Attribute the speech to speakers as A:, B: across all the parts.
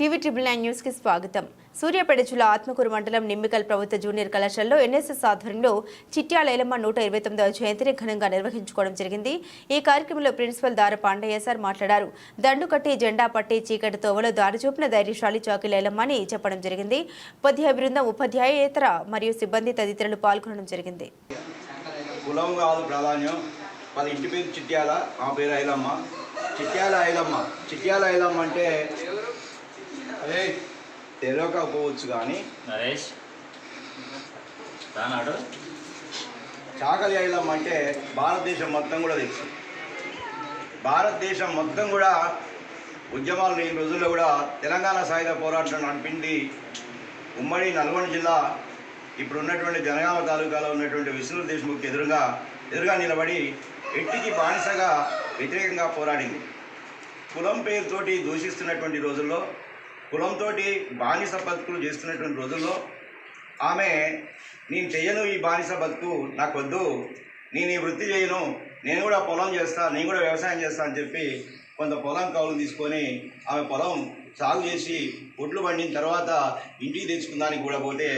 A: TV triple 9 news కి స్వాగతం. సూర్యాపేట జిల్లా ఆత్మకూరు మండలం నిమ్మికల్ ప్రభుత్వ జూనియర్ కళాశాలలో ఎన్ఎస్ఎస్ ఆధ్వర్యంలో చిట్యాల ఐలమ్మ 129వ జయంతిని ఘనంగా నిర్వహించుకోవడం జరిగింది. ఈ కార్యక్రమంలో ప్రిన్సిపల్ దార పాండయ్య సార్ మాట్లాడారు. దండు కట్టి జెండా పట్టి చీకటి తోవలో దారి చూపిన ధైర్యశాలి చాకిలి ఐలమ్మ అని చెప్పడం జరిగింది. ఉపాధ్యాయ బృందం, ఉపాధ్యాయేతర మరియు సిబ్బంది తదితరులు పాల్గొనడం జరిగింది.
B: కులం కాదు ప్రాధాన్యం. వాళ్ళ ఇంటి పేరు చిట్యాల, ఆ పేరు ఐలమ్మ. చిట్యాల ఐలమ్మ అంటే అదే తెలియకపోవచ్చు కానీ చాకలి ఐలమ్మ అంటే భారతదేశం మొత్తం కూడా తెలుసు. భారతదేశం మొత్తం కూడా ఉద్యమాలు ఈ రోజుల్లో కూడా తెలంగాణ సాయుధ పోరాటం నడిపింది ఉమ్మడి నల్గొండ జిల్లా ఇప్పుడు ఉన్నటువంటి జనగామ తాలూకాలో ఉన్నటువంటి విష్ణు దేశ్ముఖ్ ఎదురుగా నిలబడి ఎట్టికి బానిసగా వ్యతిరేకంగా పోరాడింది. కులం పేరుతోటి దూషిస్తున్నటువంటి రోజుల్లో, కులంతో బానిస బతుకులు చేస్తున్నటువంటి రోజుల్లో ఆమె నేను చెయ్యను, ఈ బానిస బతుకు నాకు వద్దు, నేను ఈ వృత్తి చేయను, నేను కూడా పొలం చేస్తా, నేను కూడా వ్యవసాయం చేస్తా అని చెప్పి కొంత పొలం కౌలు తీసుకొని ఆమె పొలం సాగు చేసి ఒడ్లు పండిన తర్వాత ఇంటికి తెచ్చుకుందానికి కూడా పోతే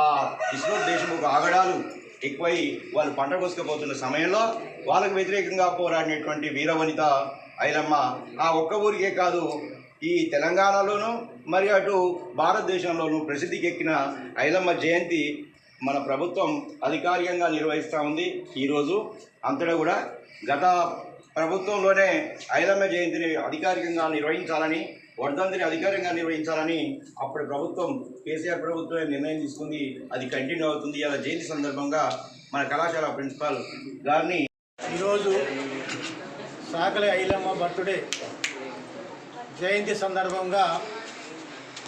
B: ఆ విష్ణు దేశముఖ ఆగడాలు ఎక్కువై వాళ్ళు పంట కోసుకుపోతున్న సమయంలో వాళ్ళకు వ్యతిరేకంగా పోరాడినటువంటి వీరవనిత ఐలమ్మ ఆ ఒక్క ఊరికే కాదు, ఈ తెలంగాణలోనూ మరి అటు భారతదేశంలోనూ ప్రసిద్ధికెక్కిన ఐలమ్మ జయంతి మన ప్రభుత్వం అధికారికంగా నిర్వహిస్తూ ఉంది. ఈరోజు అంతటా కూడా గత ప్రభుత్వంలోనే ఐలమ్మ జయంతిని అధికారికంగా నిర్వహించాలని, వర్ధంతిని అధికారికంగా నిర్వహించాలని అప్పటి ప్రభుత్వం కేసీఆర్ ప్రభుత్వమే నిర్ణయం తీసుకుంది. అది కంటిన్యూ అవుతుంది. అలా జయంతి సందర్భంగా మన కళాశాల ప్రిన్సిపాల్ గారిని
C: ఈరోజు చాకలి ఐలమ్మ బర్త్డే జయంతి సందర్భంగా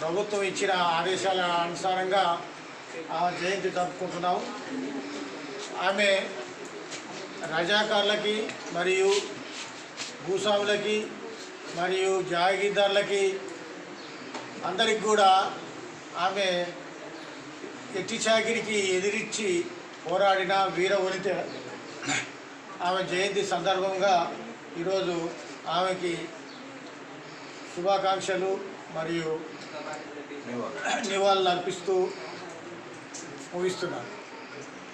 C: ప్రభుత్వం ఇచ్చిన ఆదేశాల అనుసారంగా ఆ జయంతి జరుపుకుంటున్నాం. ఆమె రజాకార్లకి మరియు భూస్వాములకి మరియు జాగీర్దారులకి అందరికి కూడా ఆమె ఎట్టి చాకిరికి ఎదిరించి పోరాడిన వీరవనిత. ఆమె జయంతి సందర్భంగా ఈరోజు ఆమెకి శుభాకాంక్షలు మరియు నివాళులు అర్పిస్తూ ముగిస్తున్నాను.